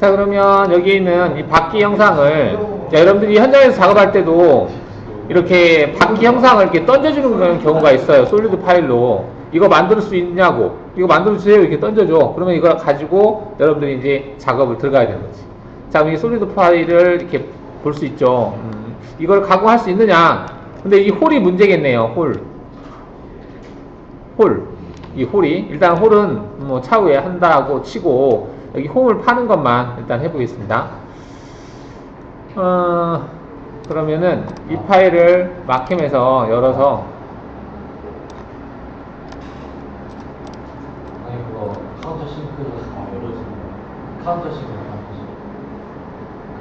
자, 그러면 여기 있는 이 바퀴 형상을, 자, 여러분들이 현장에서 작업할 때도 이렇게 바퀴 형상을 이렇게 던져주는 경우가 있어요. 솔리드 파일로. 이거 만들 수 있냐고. 이거 만들어주세요. 이렇게 던져줘. 그러면 이걸 가지고 여러분들이 이제 작업을 들어가야 되는 거지. 자, 이 솔리드 파일을 이렇게 볼 수 있죠. 이걸 가공할 수 있느냐. 근데 이 홀이 문제겠네요. 이 홀이. 일단 홀은 뭐 차후에 한다고 치고, 여기 홈을 파는 것만 일단 해보겠습니다. 그러면은 이 파일을 마캠에서 열어서, 아니 그거 카운터 싱크를 다 열어주는 카운터 싱크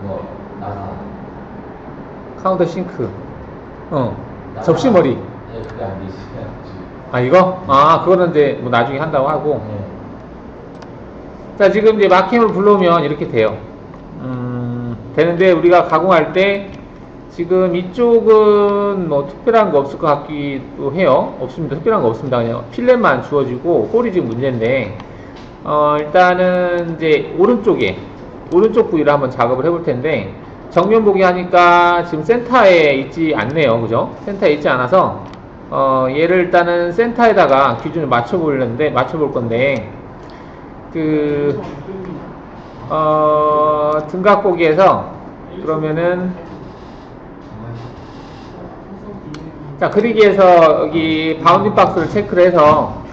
그거 나사 카운터 싱크, 접시머리. 네 그게 안 되지. 아, 이거? 아, 그거는 이제 뭐 나중에 한다고 하고. 네. 자, 지금 이제 마캠을 불러오면 이렇게 돼요. 되는데 우리가 가공할 때 지금 이쪽은 뭐 특별한 거 없을 것 같기도 해요. 없습니다. 특별한 거 없습니다. 그냥 필렛만 주어지고 홀이 지금 문제인데, 일단은 이제 오른쪽 부위를 한번 작업을 해볼 텐데, 정면 보기 하니까 지금 센터에 있지 않네요. 그죠? 센터에 있지 않아서, 얘를 일단은 센터에다가 기준을 맞춰볼 건데, 등각 보기에서, 그러면은, 자, 그리기에서 여기 바운딩 박스를 체크를 해서,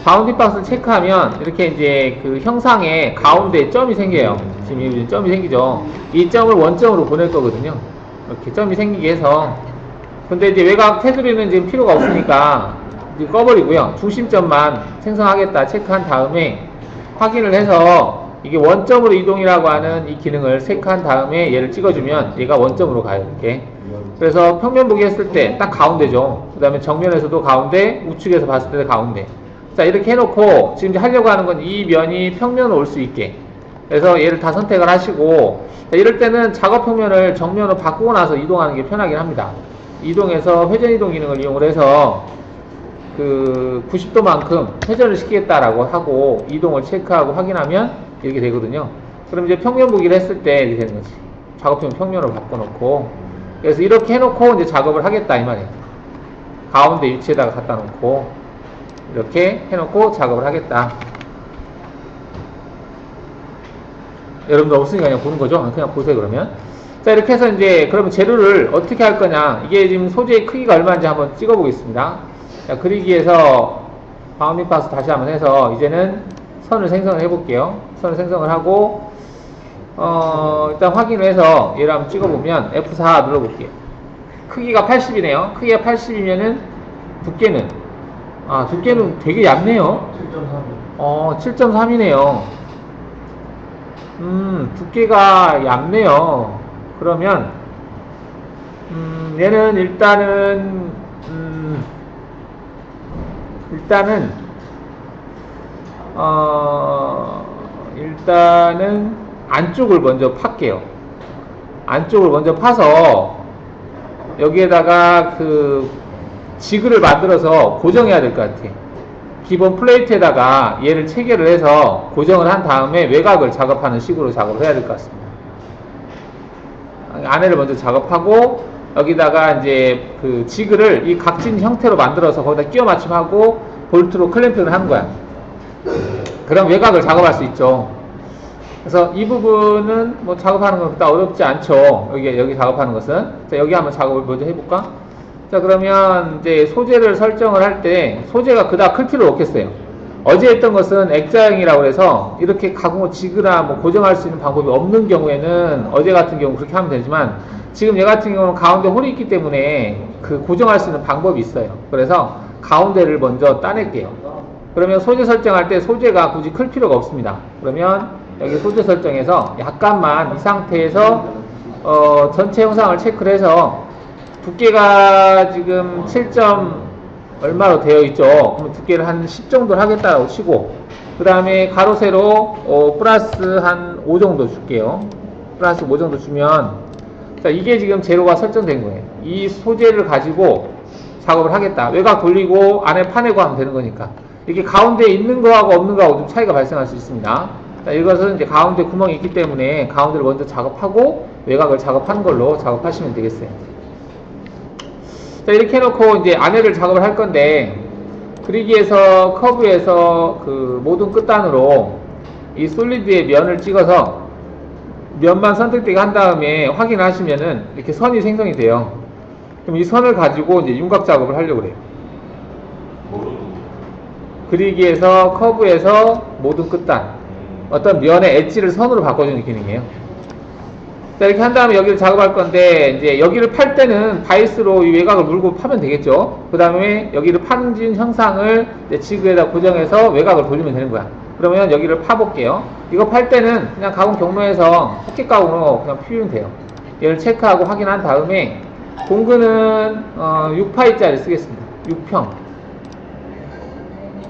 바운딩 박스를 체크하면, 이렇게 이제 그 형상에 가운데 점이 생겨요. 지금 이 점이 생기죠. 이 점을 원점으로 보낼 거거든요. 이렇게 점이 생기게 해서, 근데 이제 외곽 테두리는 지금 필요가 없으니까, 이제 꺼버리고요. 중심점만 생성하겠다 체크한 다음에, 확인을 해서 이게 원점으로 이동이라고 하는 이 기능을 체크한 다음에 얘를 찍어주면 얘가 원점으로 가요. 이렇게. 그래서 평면 보기 했을 때 딱 가운데죠. 그 다음에 정면에서도 가운데, 우측에서 봤을 때도 가운데. 자, 이렇게 해놓고 지금 이제 하려고 하는 건 이 면이 평면으로 올 수 있게. 그래서 얘를 다 선택을 하시고, 자, 이럴 때는 작업 평면을 정면으로 바꾸고 나서 이동하는 게 편하긴 합니다. 이동해서 회전 이동 기능을 이용을 해서 그 90도만큼 회전을 시키겠다라고 하고 이동을 체크하고 확인하면 이렇게 되거든요. 그럼 이제 평면 보기를 했을 때 이렇게 되는 거지. 작업평 평면으로 바꿔놓고, 그래서 이렇게 해놓고 이제 작업을 하겠다 이 말이에요. 가운데 위치에다가 갖다 놓고 이렇게 해놓고 작업을 하겠다. 여러분들 없으니까 그냥 보는 거죠. 그냥 보세요. 그러면 자, 이렇게 해서 이제 그러면 재료를 어떻게 할 거냐, 이게 지금 소재의 크기가 얼마인지 한번 찍어 보겠습니다. 자, 그리기에서 바운딩 박스 다시 한번 해서 이제는 선을 생성을 해 볼게요. 선을 생성을 하고, 일단 확인을 해서 얘를 한번 찍어 보면 F4 눌러 볼게요. 크기가 80이네요. 크기가 80이면은 두께는, 두께는 되게 얇네요. 7.3이네요. 두께가 얇네요. 그러면 얘는 일단은 안쪽을 먼저 팔게요. 안쪽을 먼저 파서 여기에다가 그 지그를 만들어서 고정해야 될 것 같아. 기본 플레이트에다가 얘를 체결을 해서 고정을 한 다음에 외곽을 작업하는 식으로 작업을 해야 될 것 같습니다. 안에를 먼저 작업하고, 여기다가 이제 그 지그를 이 각진 형태로 만들어서 거기다 끼워 맞춤하고 볼트로 클램핑을 하는 거야. 그럼 외곽을 작업할 수 있죠. 그래서 이 부분은 뭐 작업하는 건 그렇다 어렵지 않죠. 여기 작업하는 것은. 자, 여기 한번 작업을 먼저 해볼까? 자, 그러면 이제 소재를 설정을 할 때 소재가 그닥 클 필요 없겠어요. 어제 했던 것은 액자형이라고 해서 이렇게 가공을 지그나 뭐 고정할 수 있는 방법이 없는 경우에는 어제 같은 경우 그렇게 하면 되지만, 지금 얘 같은 경우는 가운데 홀이 있기 때문에 그 고정할 수 있는 방법이 있어요. 그래서 가운데를 먼저 따낼게요. 그러면 소재 설정할 때 소재가 굳이 클 필요가 없습니다. 그러면 여기 소재 설정에서 약간만 이 상태에서 전체 형상을 체크를 해서 두께가 지금 7점 얼마로 되어 있죠. 그럼 두께를 한 10 정도를 하겠다고 치고, 그 다음에 가로 세로 플러스 한 5 정도 줄게요. 플러스 5 정도 주면, 자, 이게 지금 재료가 설정된 거예요. 이 소재를 가지고 작업을 하겠다. 외곽 돌리고 안에 파내고 하면 되는 거니까. 이렇게 가운데 있는 거하고 없는 거하고 좀 차이가 발생할 수 있습니다. 자, 이것은 이제 가운데 구멍이 있기 때문에 가운데를 먼저 작업하고 외곽을 작업한 걸로 작업하시면 되겠어요. 자, 이렇게 해놓고 이제 안에를 작업을 할 건데, 그리기에서 커브에서 그 모든 끝단으로 이 솔리드의 면을 찍어서 면만 선택되게 한 다음에 확인하시면은 이렇게 선이 생성이 돼요. 그럼 이 선을 가지고 이제 윤곽 작업을 하려고 그래요. 그리기에서 커브에서 모든 끝단, 어떤 면의 엣지를 선으로 바꿔주는 기능이에요. 자, 이렇게 한 다음에 여기를 작업할 건데, 이제 여기를 팔 때는 바이스로 이 외곽을 물고 파면 되겠죠. 그 다음에 여기를 파진 형상을 지그에다 고정해서 외곽을 돌리면 되는 거야. 그러면 여기를 파볼게요. 이거 팔 때는 그냥 가공 경로에서 포켓 가공으로 그냥 피우면 돼요. 얘를 체크하고 확인한 다음에 공근은 6파이짜리 쓰겠습니다. 6평.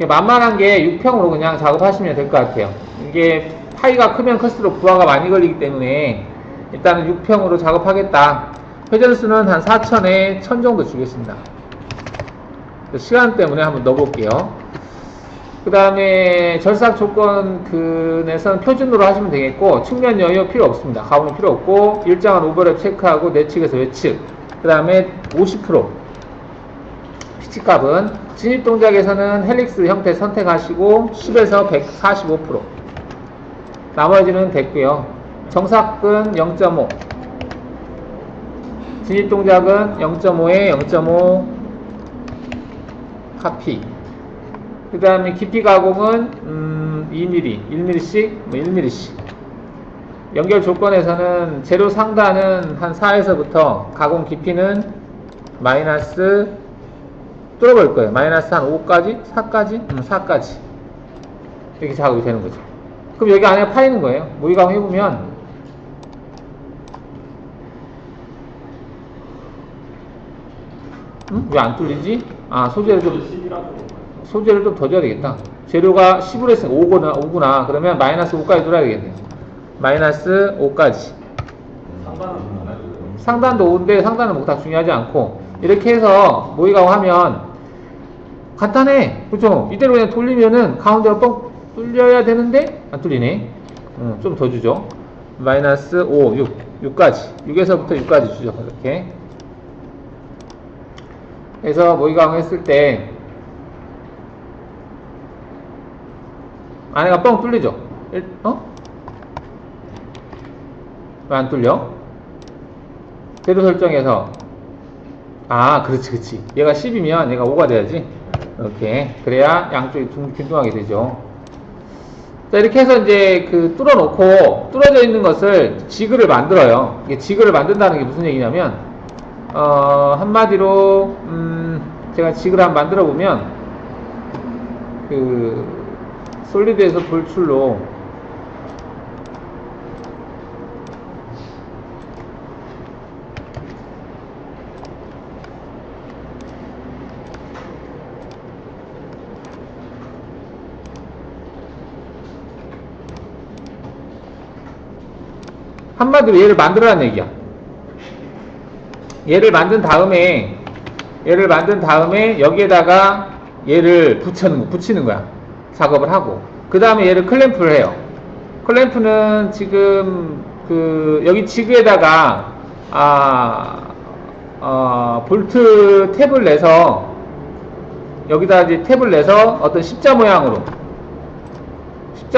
만만한 게 6평으로 그냥 작업하시면 될 것 같아요. 이게 파이가 크면 클수록 부하가 많이 걸리기 때문에 일단은 6평으로 작업하겠다. 회전수는 한 4,000에 1,000 정도 주겠습니다. 시간 때문에 한번 넣어볼게요. 그 다음에 절삭 조건에서는 표준으로 하시면 되겠고, 측면 여유 필요 없습니다. 가공이 필요 없고, 일정한 오버랩 체크하고 내측에서 외측, 그 다음에 50% 피치 값은 진입 동작에서는 헬릭스 형태 선택하시고 10에서 145%, 나머지는 됐고요. 정삭은 0.5, 진입 동작은 0.5에 0.5 카피. 그 다음에 깊이 가공은 2mm, 1mm씩, 1mm씩. 연결 조건에서는 재료 상단은 한 4에서부터 가공 깊이는 마이너스 뚫어버릴 거예요. 마이너스 한 5까지? 4까지? 4까지. 이렇게 작업이 되는 거죠. 그럼 여기 안에 파이는 거예요. 모의 가공 해보면 왜 안 뚫리지? 아, 소재를 좀 더 줘야 되겠다. 재료가 10으로 했으니까 5구나. 그러면 마이너스 5까지 뚫어야 되겠네요. 마이너스 5까지. 상단도 5인데 상단은 뭐 다 중요하지 않고, 이렇게 해서 모의 가공하면 간단해. 그쵸? 이대로 그냥 돌리면은 가운데가 뻥 뚫려야 되는데 안 뚫리네. 좀 더 주죠. 마이너스 5, 6까지. 6에서부터 6까지 주죠. 이렇게 해서 모의 가공 했을 때 안에가 뻥 뚫리죠? 왜 안 뚫려? 재료 설정에서, 그렇지. 얘가 10이면 얘가 5가 돼야지. 이렇게. 그래야 양쪽이 균등하게 되죠. 자, 이렇게 해서 이제 뚫어놓고, 뚫어져 있는 것을 지그를 만들어요. 이게 지그를 만든다는 게 무슨 얘기냐면, 한마디로, 제가 지그를 한번 만들어 보면, 솔리드에서 돌출로 한마디로 얘를 만들어라는 얘기야. 얘를 만든 다음에 여기에다가 얘를 붙이는 거야. 작업을 하고, 그 다음에 얘를 클램프를 해요. 클램프는 지금 여기 지그에다가 볼트 탭을 내서, 여기다 이제 탭을 내서 어떤 십자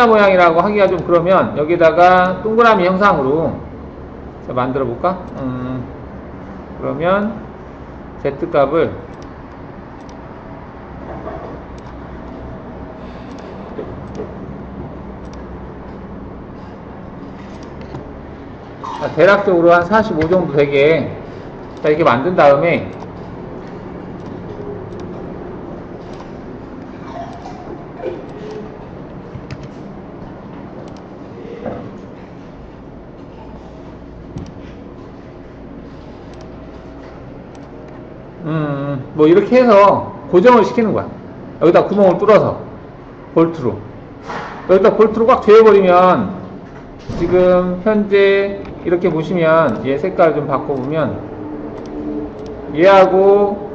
모양이라고 하기가 좀 그러면 여기다가 동그라미 형상으로 만들어 볼까? 그러면 Z 값을 대략적으로 한 45 정도 되게 이렇게 만든 다음에 뭐 이렇게 해서 고정을 시키는 거야. 여기다 구멍을 뚫어서 볼트로, 여기다 볼트로 꽉 조여버리면, 지금 현재 이렇게 보시면 얘 색깔을 좀 바꿔보면 얘하고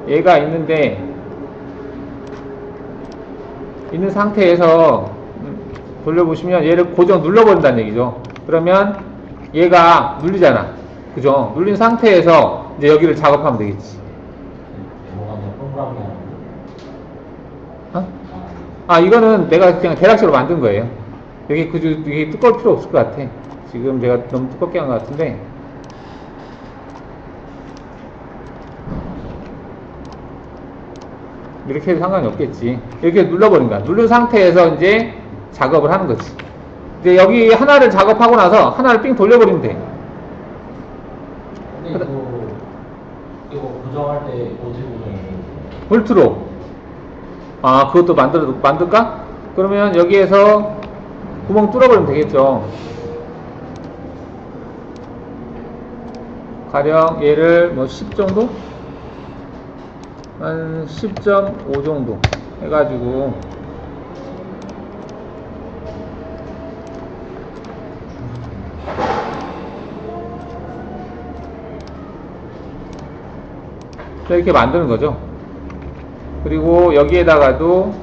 얘가 있는 상태에서 돌려보시면 얘를 고정 눌러버린다는 얘기죠. 그러면 얘가 눌리잖아. 그죠? 눌린 상태에서 이제 여기를 작업하면 되겠지. 뭐가 그냥 동그라미 하는 어? 아, 이거는 내가 그냥 대략적으로 만든 거예요. 여기 이게 두꺼울 필요 없을 것 같아. 지금 내가 너무 두껍게 한 것 같은데. 이렇게 해도 상관이 없겠지. 이렇게 눌러버린 거야. 누른 상태에서 이제 작업을 하는 거지. 이제 여기 하나를 작업하고 나서 하나를 삥 돌려버리면 돼. 근데 이거 고정할 때 어떻게 고정해요? 볼트로. 아, 그것도 만들까? 그러면 여기에서 구멍 뚫어버리면 되겠죠. 가령 얘를 뭐 10 정도? 한 10.5 정도 해가지고 이렇게 만드는 거죠. 그리고 여기에다가도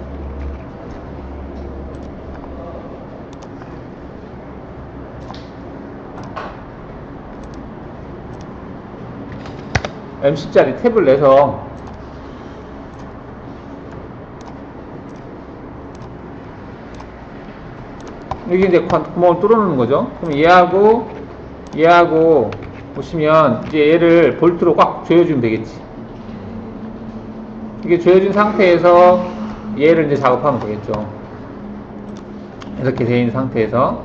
M10짜리 탭을 내서 여기 이제 구멍을 뚫어놓는 거죠. 그럼 얘하고 보시면 이제 얘를 볼트로 꽉 조여주면 되겠지. 이게 조여진 상태에서 얘를 이제 작업하면 되겠죠. 이렇게 되어 있는 상태에서.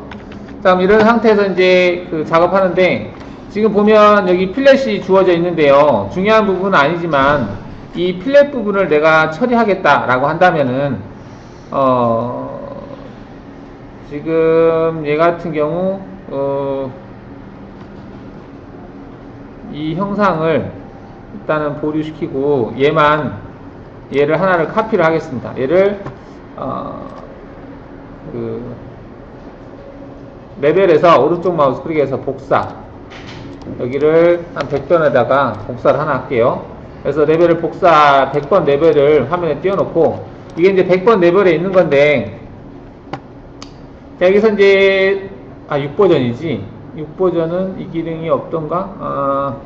자, 그럼 이런 상태에서 이제 그 작업하는데, 지금 보면 여기 필렛이 주어져 있는데요. 중요한 부분은 아니지만 이 필렛 부분을 내가 처리하겠다라고 한다면은 지금 얘 같은 경우 이 형상을 일단은 보류시키고 얘를 하나를 카피를 하겠습니다. 얘를 그 레벨에서 오른쪽 마우스 클릭해서 복사, 여기를 한 100번에다가 복사를 하나 할게요. 그래서 레벨을 복사 100번 레벨을 화면에 띄워놓고, 이게 이제 100번 레벨에 있는 건데, 여기서 이제 6버전이지 6버전은 이 기능이 없던가?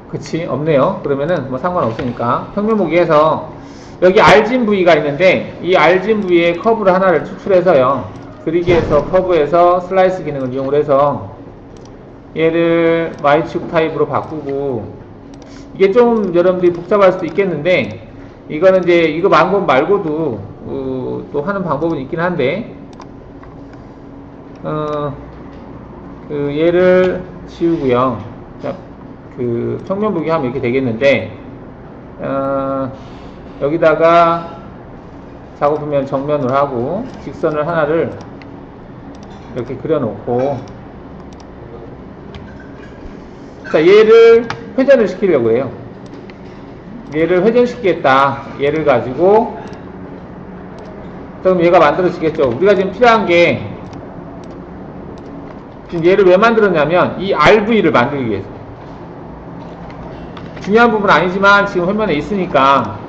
그치, 없네요. 그러면은 뭐 상관없으니까 평면 보기에서 여기 알진 부위가 있는데, 이 알진 부위에 커브를 하나를 추출해서요, 그리기에서 커브에서 슬라이스 기능을 이용을 해서 얘를 Y축 타입으로 바꾸고, 이게 좀 여러분들이 복잡할 수도 있겠는데, 이거는 이제 이거 방법 말고도 또 하는 방법은 있긴 한데, 얘를 지우고요. 자, 그 평면 보기 하면 이렇게 되겠는데, 여기다가 작업하면 정면으로 하고 직선을 하나를 이렇게 그려놓고, 자, 얘를 회전을 시키려고 해요. 얘를 회전시키겠다. 얘를 가지고, 그럼 얘가 만들어지겠죠. 우리가 지금 필요한 게, 지금 얘를 왜 만들었냐면 이 RV를 만들기 위해서. 중요한 부분은 아니지만 지금 화면에 있으니까.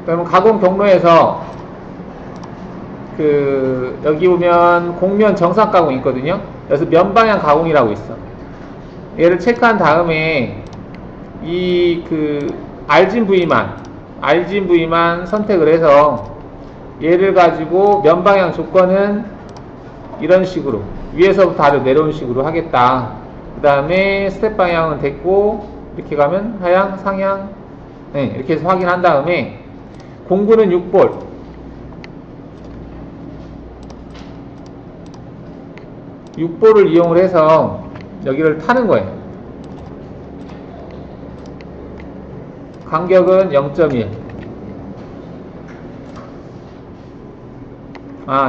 그러면 가공 경로에서 여기 보면 공면 정상 가공이 있거든요. 그래서 면방향 가공이라고 있어. 얘를 체크한 다음에 알진 부위만 선택을 해서 얘를 가지고 면방향 조건은 이런 식으로 위에서부터 아래로 내려오는 식으로 하겠다. 그 다음에 스텝 방향은 됐고, 이렇게 가면 하향, 상향, 네, 이렇게 해서 확인한 다음에 공구는 6볼, 을 이용을 해서 여기를 타는 거예요. 간격은 0.1.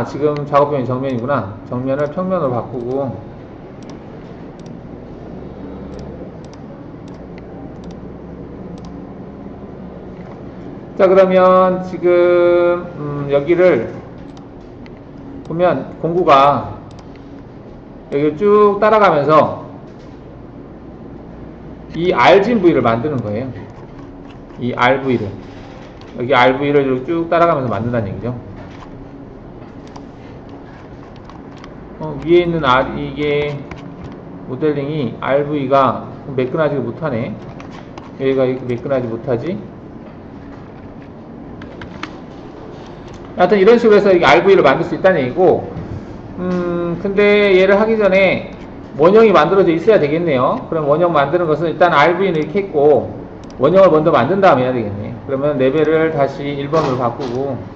지금 작업형이 정면이구나. 정면을 평면으로 바꾸고, 자, 그러면 지금 여기를 보면 공구가 여기를 쭉 따라가면서 이 R진 부위를 만드는 거예요. 이 RV를. 여기 RV를 쭉 따라가면서 만든다는 얘기죠. 위에 있는 이게 모델링이 RV가 매끈하지 못하네. 얘가 이렇게 매끈하지 못하지. 하여튼 이런 식으로 해서 RV를 만들 수 있다는 얘기고, 근데 얘를 하기 전에 원형이 만들어져 있어야 되겠네요. 그럼 원형 만드는 것은 일단 RV는 이렇게 했고, 원형을 먼저 만든 다음에 해야 되겠네. 그러면 레벨을 다시 1번으로 바꾸고,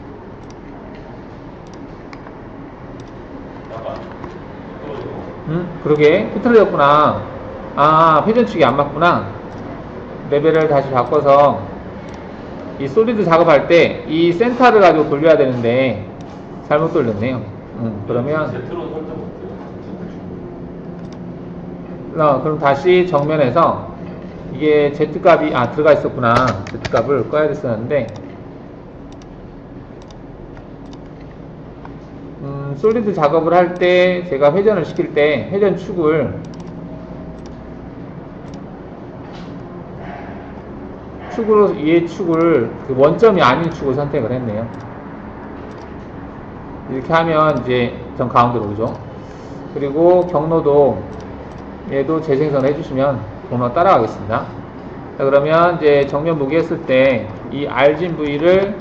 그러게, 흐트러졌구나. 아, 회전축이 안 맞구나. 레벨을 다시 바꿔서, 이 솔리드 작업할 때, 이 센터를 가지고 돌려야 되는데, 잘못 돌렸네요. 그러면, 그럼 다시 정면에서, 이게 Z값이, 들어가 있었구나. Z값을 꺼야 됐었는데, 솔리드 작업을 할 때 제가 회전을 시킬 때 회전축을 얘 축을 그 원점이 아닌 축을 선택을 했네요. 이렇게 하면 이제 전 가운데로 오죠. 그리고 경로도 얘도 재생성 해주시면 경로 따라가겠습니다. 자, 그러면 이제 정면 보기 했을 때 이 RG V를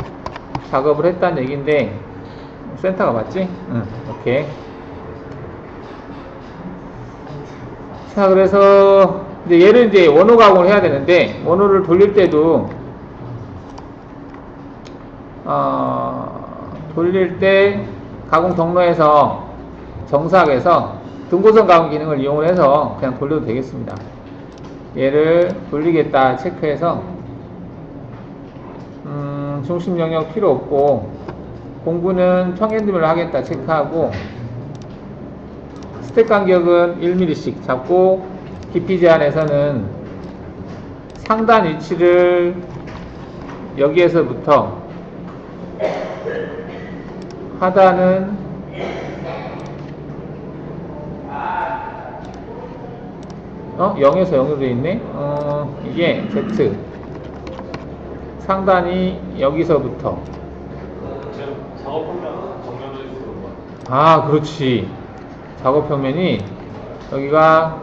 작업을 했다는 얘기인데, 센터가 맞지? 오케이. 자, 그래서 이제 얘를 이제 원호 가공을 해야 되는데, 원호를 돌릴 때도 돌릴 때 가공 경로에서 정사각에서 등고선 가공 기능을 이용을 해서 그냥 돌려도 되겠습니다. 얘를 돌리겠다 체크해서 중심 영역 필요 없고, 공구는 평행등을 하겠다 체크하고, 스택 간격은 1mm씩 잡고, 깊이 제한에서는 상단 위치를 여기에서부터 하단은 어? 0에서 0으로 되어 있네? 이게 Z. 상단이 여기서부터. 지금 작업하면 정면으로 있는 거. 아, 그렇지. 작업 평면이 여기가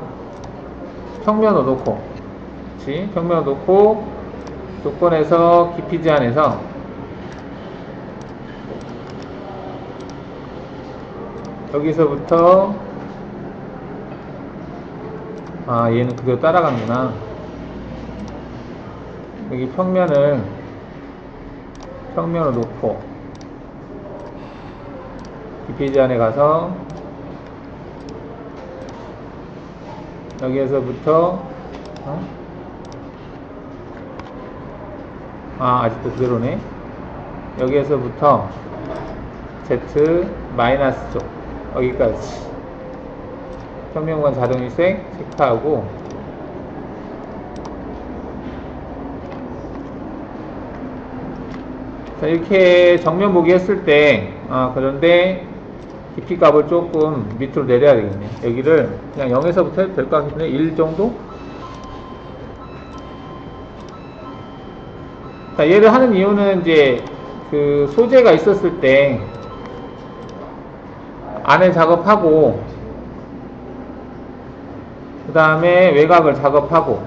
평면으로 놓고, 그렇지? 평면으로 놓고, 조건에서 깊이 제한해서 여기서부터, 아, 얘는 그대로 따라가는구나. 여기 평면으로 놓고 깊이 제한에 가서 여기에서부터 아직도 그대로네. 여기에서부터 Z 마이너스 쪽 여기까지 평면관 자동일색 체크하고, 자, 이렇게 정면 보기 했을 때 그런데 깊이 값을 조금 밑으로 내려야 되겠네. 여기를 그냥 0에서부터 해도 될 것 같은데 1 정도? 자, 얘를 하는 이유는 이제 그 소재가 있었을 때 안에 작업하고, 그 다음에 외곽을 작업하고,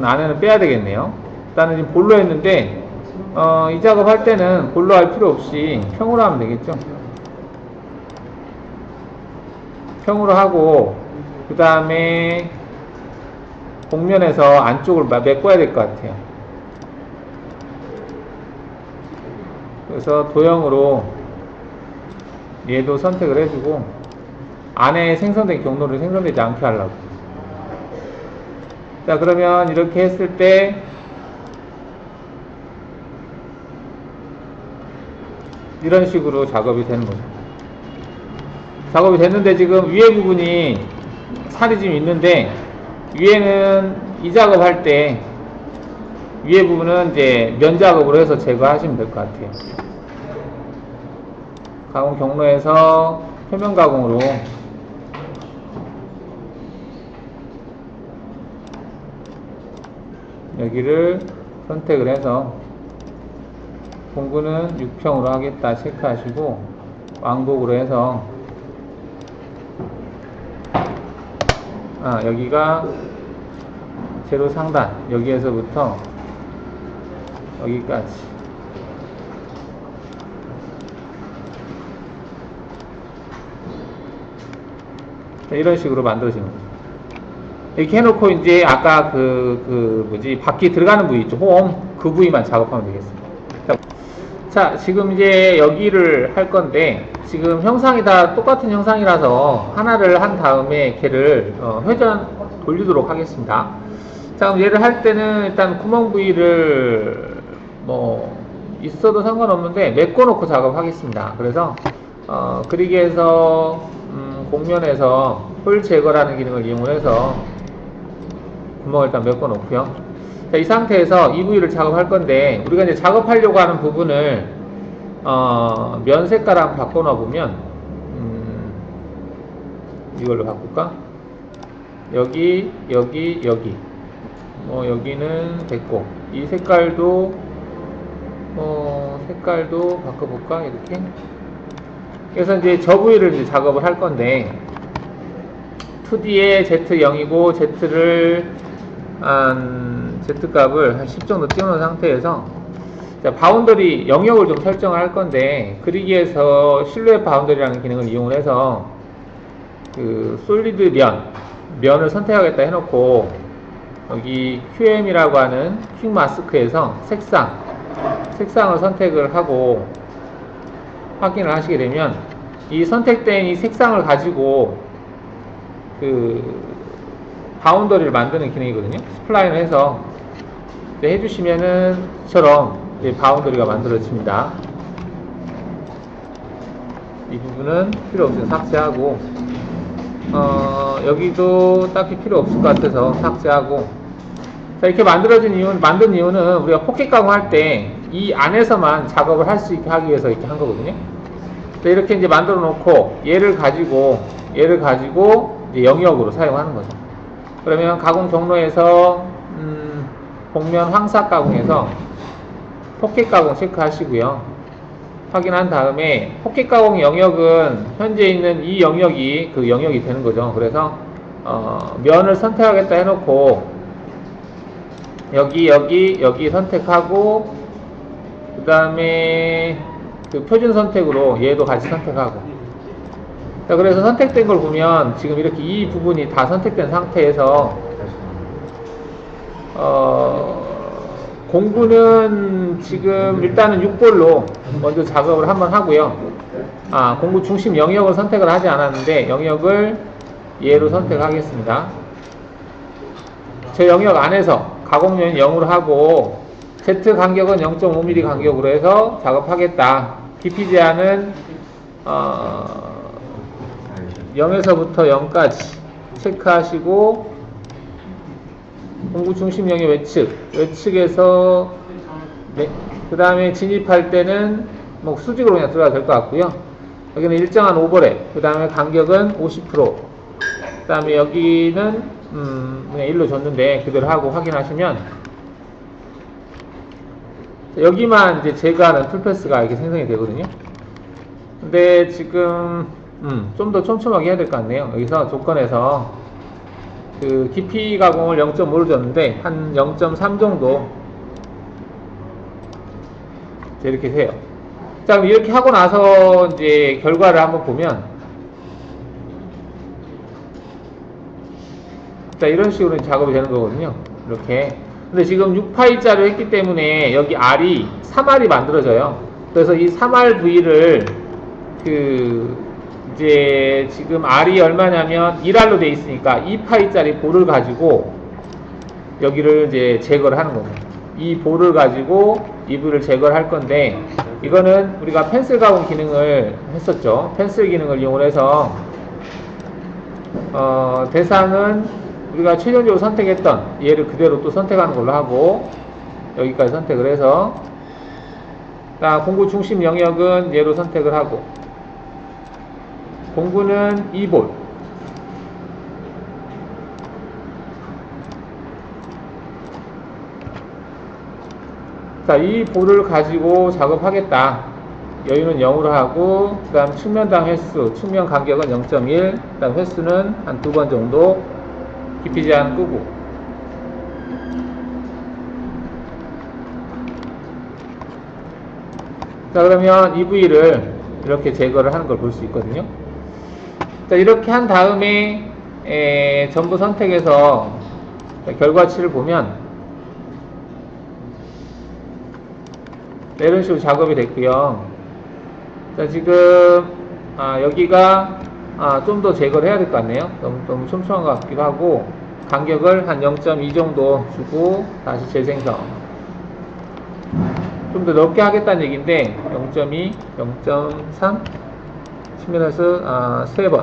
안에는 빼야 되겠네요. 일단은 지금 볼로 했는데, 이 작업할 때는 볼로 할 필요 없이 평으로 하면 되겠죠. 평으로 하고, 그 다음에 복면에서 안쪽을 메꿔야 될 것 같아요. 그래서 도형으로 얘도 선택을 해주고, 안에 생성된 경로를 생성되지 않게 하려고. 자, 그러면 이렇게 했을 때 이런 식으로 작업이 되는 거죠. 작업이 됐는데 지금 위에 부분이 살이 지금 있는데, 위에는 이 작업할 때 위에 부분은 이제 면 작업으로 해서 제거하시면 될 것 같아요. 가공 경로에서 표면 가공으로 여기를 선택을 해서 공구는 6평으로 하겠다 체크하시고 왕복으로 해서 여기가 제로 상단 여기에서부터 여기까지 이런 식으로 만들어지는 거죠. 이렇게 해놓고 이제 아까 바퀴 들어가는 부위 있죠, 홈, 그 부위만 작업하면 되겠습니다. 자, 지금 이제 여기를 할 건데 지금 형상이 다 똑같은 형상이라서 하나를 한 다음에 걔를 회전 돌리도록 하겠습니다. 자, 그럼 얘를 할 때는 일단 구멍 부위를 있어도 상관없는데 메꿔놓고 작업하겠습니다. 그래서 그리기에서 곡면에서 홀 제거라는 기능을 이용해서 구멍을 일단 메꿔놓고요. 자, 이 상태에서 이 부위를 작업할 건데 우리가 이제 작업하려고 하는 부분을 면 색깔 한번 바꿔놔 보면 이걸로 바꿀까? 여기 여기는 됐고 이 색깔도 바꿔볼까? 이렇게. 그래서 이제 저 부위를 이제 작업을 할 건데 2D에 Z0이고 Z를 Z값을 한 10 정도 띄워놓은 상태에서 자, 바운더리 영역을 좀 설정할 건데 그리기에서 실루엣 바운더리라는 기능을 이용해서 그 솔리드 면을 선택하겠다 해놓고 여기 QM이라고 하는 퀵 마스크에서 색상을 선택을 하고 확인을 하시게 되면 이 선택된 이 색상을 가지고 바운더리를 만드는 기능이거든요. 스플라인을 해서 해주시면은 이처럼 바운더리가 만들어집니다. 이 부분은 필요 없으면 삭제하고 여기도 딱히 필요 없을 것 같아서 삭제하고. 자, 이렇게 만든 이유는 우리가 포켓 가공할 때 이 안에서만 작업을 할 수 있게 하기 위해서 이렇게 한 거거든요. 자, 이렇게 이제 만들어 놓고 얘를 가지고 이제 영역으로 사용하는 거죠. 그러면 가공 경로에서 곡면 황삭 가공에서 포켓 가공 체크하시고요. 확인한 다음에 포켓 가공 영역은 현재 있는 이 영역이 그 영역이 되는 거죠. 그래서 면을 선택하겠다 해놓고 여기 선택하고 그 다음에 그 표준 선택으로 얘도 같이 선택하고. 자, 그래서 선택된 걸 보면 지금 이렇게 이 부분이 다 선택된 상태에서 공구는 지금 일단은 6볼로 먼저 작업을 한번 하고요. 공구 중심 영역을 선택을 하지 않았는데 영역을 얘로 선택하겠습니다. 저 영역 안에서 가공면 0으로 하고 Z 간격은 0.5mm 간격으로 해서 작업하겠다. 깊이 제한은 0에서부터 0까지 체크하시고 공구 중심 영역 외측에서 그 다음에 진입할 때는 수직으로 그냥 들어가도 될 것 같고요. 여기는 일정한 오버랩, 그 다음에 간격은 50%, 그 다음에 여기는 그냥 1로 줬는데 그대로 하고 확인하시면 여기만 이제 제거하는 툴패스가 이렇게 생성이 되거든요. 근데 지금 좀 더 촘촘하게 해야 될 것 같네요. 여기서 조건에서 그 깊이 가공을 0.5로 줬는데 한 0.3 정도 이렇게 해요. 자, 그럼 이렇게 하고 나서 이제 결과를 한번 보면 자, 이런 식으로 작업이 되는 거거든요. 이렇게. 근데 지금 6파이짜리로 했기 때문에 여기 R이 3R이 만들어져요. 그래서 이 3R 부위를 이제 지금 R이 얼마냐면 1R로 돼 있으니까 2파이짜리 볼을 가지고 여기를 이제 제거를 하는 겁니다. 이 볼을 가지고 이 부위를 제거를 할 건데 이거는 우리가 펜슬 가공 기능을 했었죠. 펜슬 기능을 이용해서 대상은 우리가 최종적으로 선택했던 얘를 그대로 또 선택하는 걸로 하고 여기까지 선택을 해서 공구 중심 영역은 얘로 선택을 하고 공구는 2볼 자, 이 볼을 가지고 작업하겠다. 여유는 0으로 하고, 그 다음 측면당 횟수, 측면 간격은 0.1, 그 다음 횟수는 한 2번 정도 깊이 제한 끄고. 자, 그러면 이 부위를 이렇게 제거를 하는 걸 볼 수 있거든요. 자, 이렇게 한 다음에 전부 선택해서 결과치를 보면 이런 식으로 작업이 됐고요. 자, 지금 여기가 좀 더 제거를 해야 될 것 같네요. 너무 촘촘한 것 같기도 하고, 간격을 한 0.2 정도 주고 다시 재생성. 좀 더 넓게 하겠다는 얘기인데 0.2, 0.3 측면에서 3번.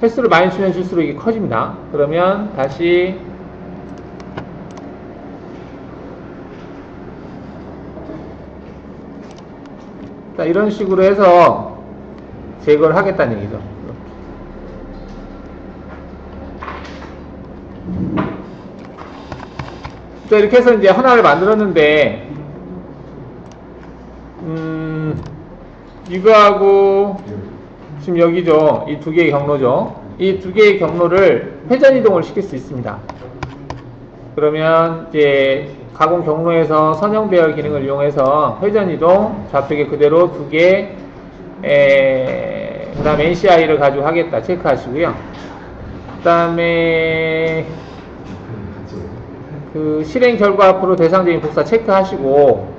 횟수를 많이 주면 줄수록 이게 커집니다. 그러면 다시 자, 이런 식으로 해서 제거를 하겠다는 얘기죠. 자, 이렇게 해서 이제 하나를 만들었는데, 이거하고, 지금 여기죠. 이 두 개의 경로죠. 이 두 개의 경로를 회전 이동을 시킬 수 있습니다. 그러면 이제 가공 경로에서 선형 배열 기능을 이용해서 회전 이동, 좌표계 그대로 두 개, 그 다음에 NCI를 가지고 하겠다. 체크하시고요. 그 다음에 그 실행 결과 앞으로 대상적인 복사 체크하시고,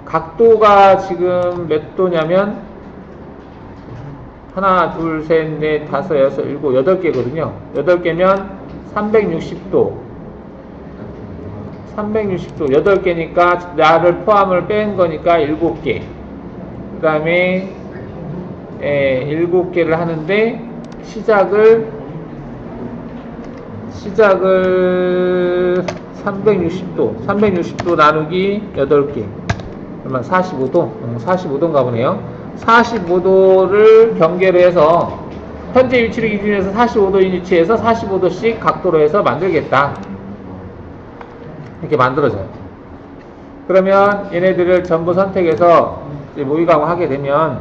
각도가 지금 몇 도냐면 하나, 둘, 셋, 넷, 다섯, 여섯, 일곱, 8개거든요. 8개면 360도. 360도 8개니까 나를 포함을 뺀 거니까 7개. 그 다음에 7개를 하는데 시작을 360도 나누기 8개. 그러면 45도? 45도인가 보네요. 45도를 경계로 해서 현재 위치를 기준으로 해서 45도인 위치에서 45도씩 각도로 해서 만들겠다. 이렇게 만들어져요. 그러면 얘네들을 전부 선택해서 모의감을 하게 되면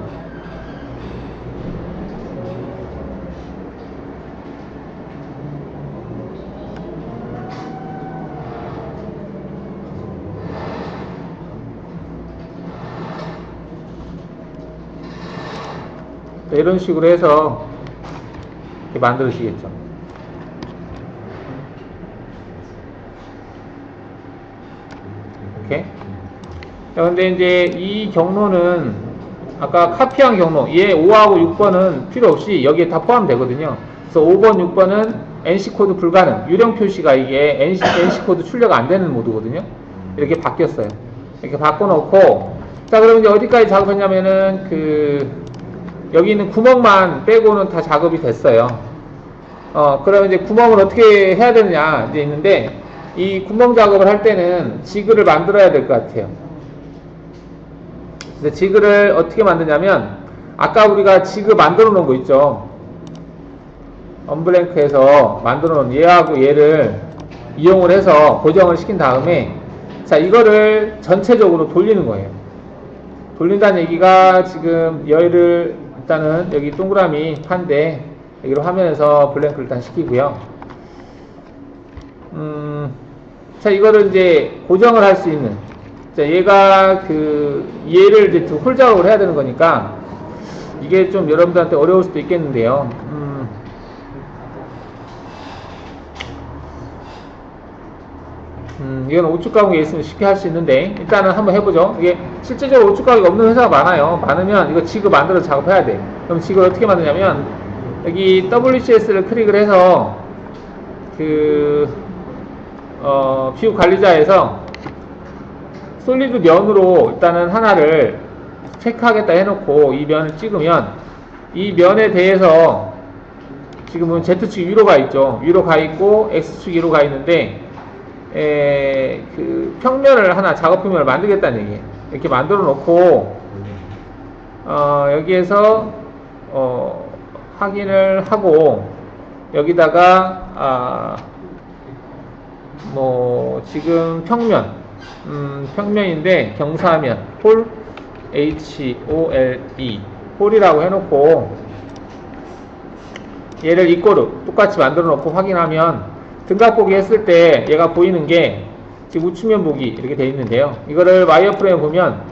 이런 식으로 해서 이렇게 만들어지겠죠. 이렇게. 자, 근데 이제 이 경로는 아까 카피한 경로, 얘 5하고 6번은 필요 없이 여기에 다 포함되거든요. 그래서 5번, 6번은 NC코드 불가능. 유령 표시가 이게 NC코드 출력 안 되는 모드거든요. 이렇게 바뀌었어요. 이렇게 바꿔놓고, 자, 그럼 이제 어디까지 작업했냐면은 여기 있는 구멍만 빼고는 다 작업이 됐어요. 그러면 이제 구멍을 어떻게 해야 되느냐, 이제 있는데, 이 구멍 작업을 할 때는 지그를 만들어야 될 것 같아요. 근데 지그를 어떻게 만드냐면, 아까 우리가 지그 만들어 놓은 거 있죠. 언블랭크에서 만들어 놓은 얘하고 얘를 이용을 해서 고정을 시킨 다음에, 자, 이거를 전체적으로 돌리는 거예요. 돌린다는 얘기가 지금 얘를 일단은 여기 동그라미 판데 여기로 화면에서 블랭크를 일단 시키고요. 자, 이거를 이제 고정을 할 수 있는, 자, 얘가 얘를 이제 홀 작업을 해야 되는 거니까 이게 좀 여러분들한테 어려울 수도 있겠는데요. 이건 오축 가공에 있으면 쉽게 할 수 있는데, 일단은 한번 해보죠. 이게 실제적으로 오축 가공이 없는 회사가 많아요. 많으면 이거 지그 만들어서 작업해야 돼. 그럼 지그를 어떻게 만드냐면, 여기 WCS를 클릭을 해서, 뷰 관리자에서 솔리드 면으로 일단은 하나를 체크하겠다 해놓고 이 면을 찍으면, 이 면에 대해서 지금은 Z축 위로 가 있죠. 위로 가 있고, X축 위로 가 있는데, 평면을 하나, 작업 평면을 만들겠다는 얘기예요. 이렇게 만들어 놓고, 여기에서, 확인을 하고, 여기다가, 지금 평면인데 경사면 홀 HOLE 홀이라고 해놓고 얘를 이꼬르 똑같이 만들어 놓고 확인하면 등각 보기 했을 때 얘가 보이는 게 지금 우측면 보기 이렇게 되어 있는데요. 이거를 와이어프레임 보면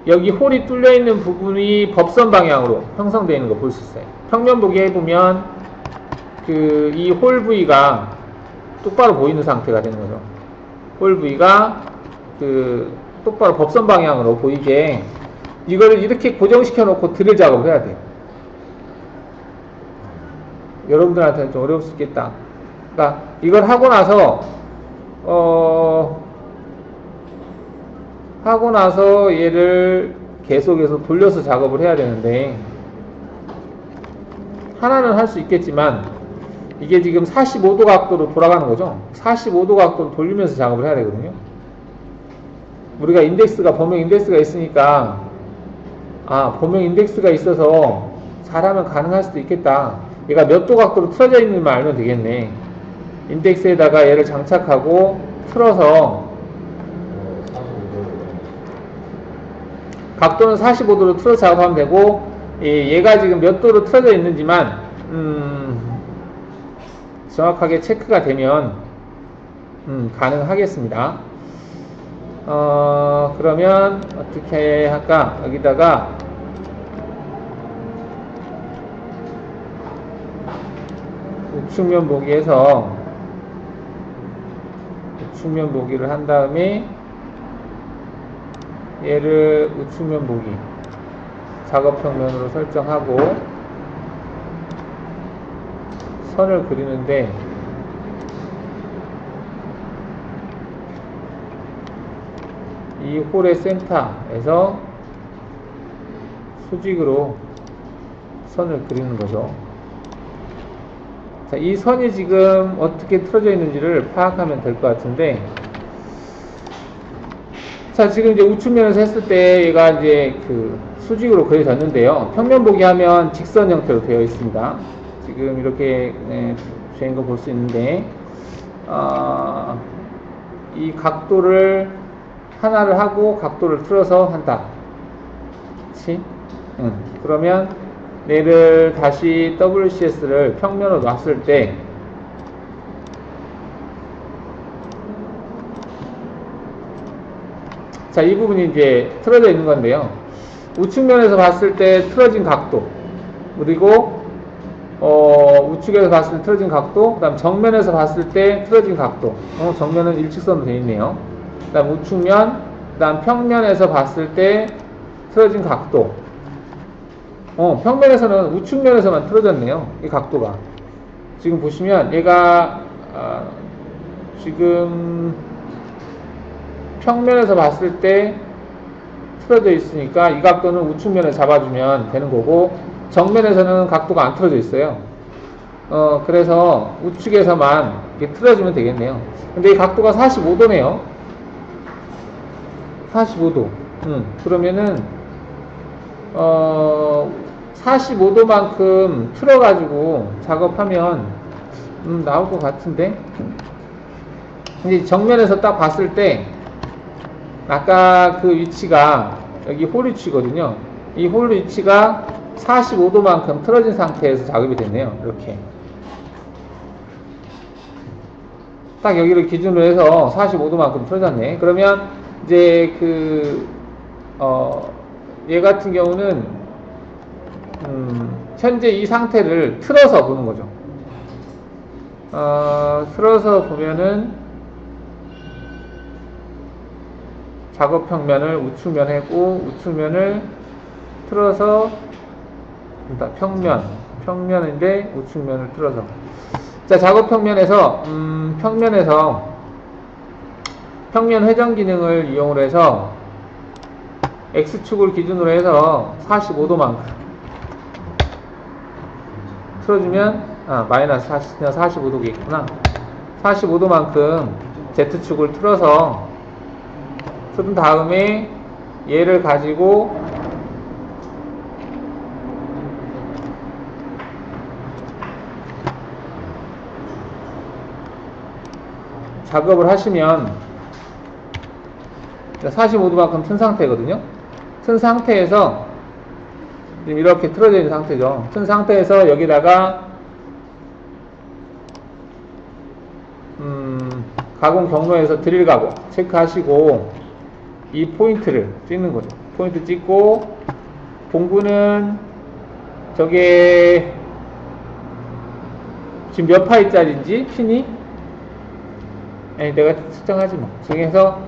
여기 홀이 뚫려 있는 부분이 법선 방향으로 형성되어 있는 거 볼 수 있어요. 평면 보기 해보면 이 홀 부위가 똑바로 보이는 상태가 되는 거죠. 홀 부위가 똑바로 법선 방향으로 보이게 이거를 이렇게 고정시켜 놓고 드릴 작업을 해야 돼요. 여러분들한테는 좀 어려울 수 있겠다. 그러니까 이걸 하고 나서 얘를 계속해서 돌려서 작업을 해야 되는데 하나는 할 수 있겠지만 이게 지금 45도 각도로 돌아가는 거죠. 45도 각도로 돌리면서 작업을 해야 되거든요. 우리가 범용 인덱스가 있으니까 범용 인덱스가 있어서 잘하면 가능할 수도 있겠다. 얘가 몇 도 각도로 틀어져 있는지만 알면 되겠네. 인덱스에다가 얘를 장착하고 틀어서 각도는 45도로 틀어서 작업하면 되고 얘가 지금 몇 도로 틀어져 있는지만 정확하게 체크가 되면 가능하겠습니다. 그러면 어떻게 할까? 여기다가 우측면 보기에서 우측면 보기를 한 다음에 얘를 우측면 보기 작업 평면으로 설정하고 선을 그리는데 이 홀의 센터에서 수직으로 선을 그리는 거죠. 자, 이 선이 지금 어떻게 틀어져 있는지를 파악하면 될 것 같은데, 자, 지금 이제 우측면에서 했을 때 얘가 이제 수직으로 그려졌는데요. 평면 보기 하면 직선 형태로 되어 있습니다. 지금 이렇게 된 거 볼 수 있는데, 이 각도를 하나를 하고 각도를 틀어서 한다. 그치? 그러면 얘를 다시 WCS를 평면으로 놨을 때 자, 이 부분이 이제 틀어져 있는 건데요. 우측면에서 봤을 때 틀어진 각도, 그리고 우측에서 봤을 때 틀어진 각도, 그 다음 정면에서 봤을 때 틀어진 각도. 정면은 일직선으로 되어 있네요. 그 다음 우측면, 그 다음 평면에서 봤을 때 틀어진 각도. 평면에서는 우측면에서만 틀어졌네요. 이 각도가. 지금 보시면 얘가 지금 평면에서 봤을 때 틀어져 있으니까 이 각도는 우측면에 잡아주면 되는 거고, 정면에서는 각도가 안 틀어져 있어요. 그래서 우측에서만 이렇게 틀어주면 되겠네요. 근데 이 각도가 45도네요. 45도. 그러면은 45도만큼 틀어가지고 작업하면 나올 것 같은데. 근데 정면에서 딱 봤을 때 아까 그 위치가 여기 홀 위치거든요. 이 홀 위치가 45도만큼 틀어진 상태에서 작업이 됐네요. 이렇게 딱 여기를 기준으로 해서 45도만큼 틀어졌네. 그러면 이제 얘 같은 경우는 현재 이 상태를 틀어서 보는 거죠. 틀어서 보면은 작업 평면을 우측면 하고 우측면을 틀어서 평면인데 우측면을 틀어서, 자, 작업 평면에서 평면 회전 기능을 이용을 해서 X축을 기준으로 해서 45도만큼 틀어주면 마이너스 45도겠구나. 45도만큼 Z축을 틀어서 틀은 다음에 얘를 가지고 작업을 하시면 45도만큼 튼 상태거든요. 튼 상태에서 지금 이렇게 틀어져 있는 상태죠. 튼 상태에서 여기다가 가공 경로에서 드릴 가공 체크하시고 이 포인트를 찍는 거죠. 포인트 찍고 공구는 저게 지금 몇 파이짜리인지 핀이 아니 내가 측정하지 뭐. 중에서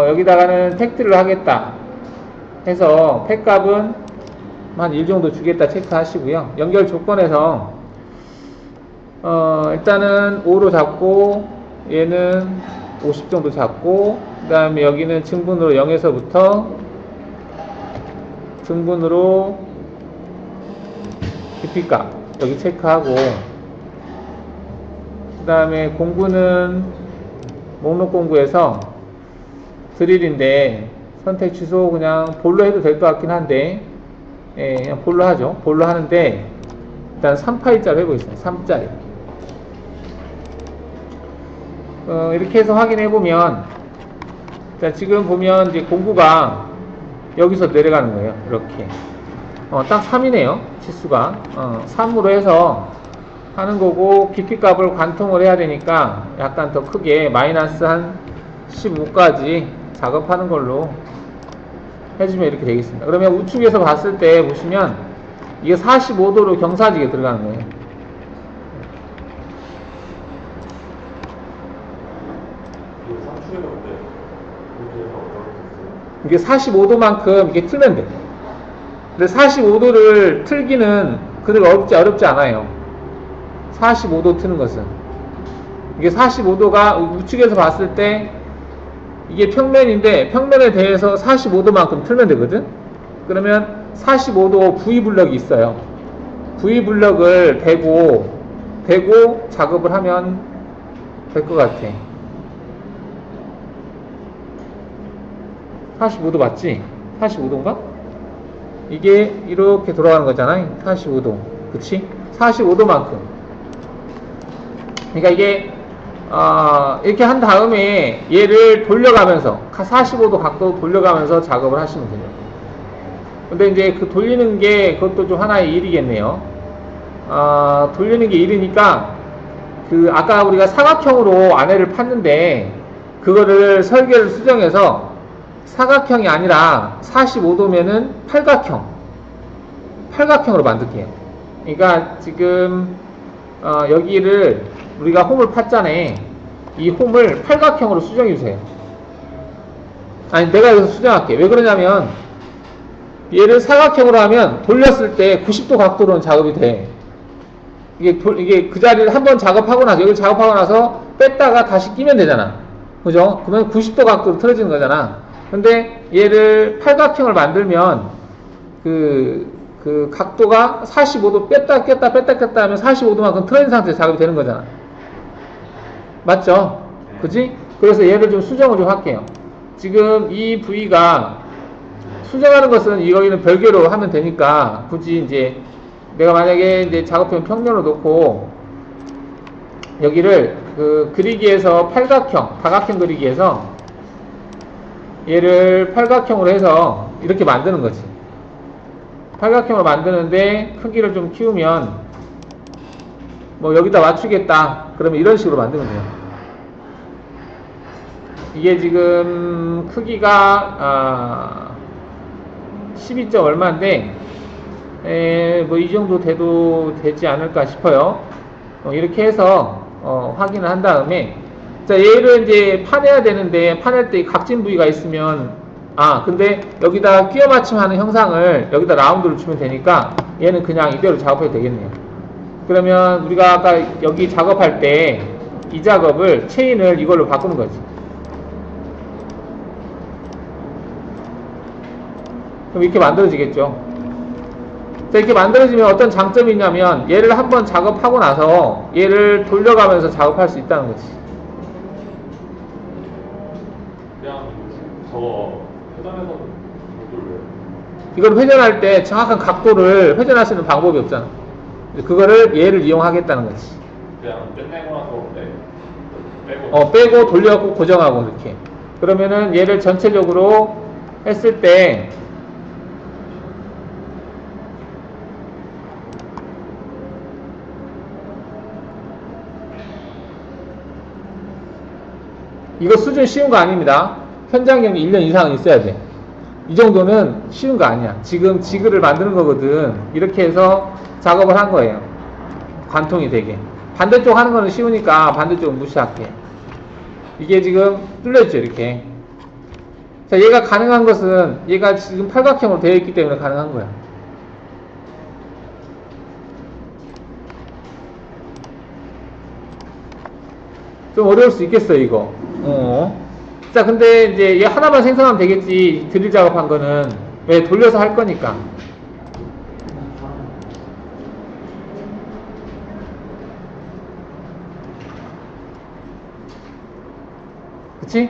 여기다가는 팩트를 하겠다 해서 팩값은 한 1 정도 주겠다 체크하시고요. 연결 조건에서 일단은 5로 잡고 얘는 50 정도 잡고 그 다음에 여기는 증분으로 0에서부터 등분으로 깊이값 여기 체크하고 그 다음에 공구는 목록 공구에서 드릴인데 선택 취소 그냥 볼로 해도 될 것 같긴 한데 예, 그냥 볼로 하죠. 볼로 하는데 일단 3파이짜리 해보겠습니다. 3짜리 이렇게 해서 확인해 보면 자 지금 보면 이제 공구가 여기서 내려가는 거예요. 이렇게 딱 3이네요. 치수가 3으로 해서 하는 거고 깊이값을 관통을 해야 되니까 약간 더 크게 마이너스 한 15까지 작업하는 걸로 해주면 이렇게 되겠습니다. 그러면 우측에서 봤을 때 보시면 이게 45도로 경사지게 들어가는 거예요. 이게 45도만큼 이렇게 틀면 돼. 근데 45도를 틀기는 그렇게 어렵지 않아요. 45도 트는 것은. 이게 45도가 우측에서 봤을 때 이게 평면인데 평면에 대해서 45도만큼 틀면 되거든. 그러면 45도 V블럭이 있어요. V블럭을 대고 작업을 하면 될 것 같아. 45도 맞지? 45도인가? 이게 이렇게 돌아가는 거잖아. 45도. 그치? 45도만큼. 그러니까 이게 이렇게 한 다음에 얘를 돌려가면서 45도 각도 돌려가면서 작업을 하시면 돼요. 근데 이제 그 돌리는 게 그것도 좀 하나의 일이겠네요. 돌리는 게 일이니까 그 아까 우리가 사각형으로 안에를 팠는데 그거를 설계를 수정해서 사각형이 아니라 45도면은 팔각형으로 만들게요. 그러니까 지금 여기를 우리가 홈을 팠잖아요. 이 홈을 팔각형으로 수정해 주세요. 아니 내가 여기서 수정할게. 왜 그러냐면 얘를 사각형으로 하면 돌렸을 때 90도 각도로는 작업이 돼. 이게 그 자리를 한번 작업하고 나서 여기를 작업하고 나서 뺐다가 다시 끼면 되잖아. 그죠? 그러면 90도 각도로 틀어지는 거잖아. 근데 얘를 팔각형을 만들면 그 각도가 45도 뺐다 꼈다 하면 45도만큼 틀어진 상태에서 작업이 되는 거잖아. 맞죠? 그지? 그래서 얘를 좀 수정을 좀 할게요. 지금 이 부위가 수정하는 것은 여기는 별개로 하면 되니까 굳이 이제 내가 만약에 이제 작업형 평면으로 놓고 여기를 그 그리기에서 다각형 그리기에서 얘를 팔각형으로 해서 이렇게 만드는 거지. 팔각형을 만드는데 크기를 좀 키우면 뭐 여기다 맞추겠다 그러면 이런 식으로 만들면 돼요. 이게 지금 크기가 12점 얼마인데 뭐 이 정도 돼도 되지 않을까 싶어요. 이렇게 해서 확인을 한 다음에 자 얘를 이제 파내야 되는데 파낼 때 각진 부위가 있으면 근데 여기다 끼워 맞춤하는 형상을 여기다 라운드를 주면 되니까 얘는 그냥 이대로 작업해도 되겠네요. 그러면 우리가 아까 여기 작업할 때 이 작업을 체인을 이걸로 바꾸는 거지. 그럼 이렇게 만들어지겠죠. 자, 이렇게 만들어지면 어떤 장점이 있냐면 얘를 한번 작업하고 나서 얘를 돌려가면서 작업할 수 있다는 거지. 그냥 저거 회전해서 돌려요. 이걸 회전할 때 정확한 각도를 회전할 수 있는 방법이 없잖아. 그거를 얘를 이용하겠다는 거지. 그냥 끝내고 나서 빼고 돌려갖고 고정하고 이렇게. 그러면은 얘를 전체적으로 했을 때 이거 수준 쉬운 거 아닙니다. 현장 경력 1년 이상은 있어야 돼. 이 정도는 쉬운 거 아니야. 지금 지그를 만드는 거거든. 이렇게 해서 작업을 한 거예요. 관통이 되게. 반대쪽 하는 거는 쉬우니까 반대쪽은 무시할게. 이게 지금 뚫렸죠, 이렇게. 자, 얘가 가능한 것은 얘가 지금 팔각형으로 되어 있기 때문에 가능한 거야. 좀 어려울 수 있겠어, 이거. 자, 근데 이제 얘 하나만 생성하면 되겠지. 드릴 작업한 거는. 왜? 돌려서 할 거니까. 그치?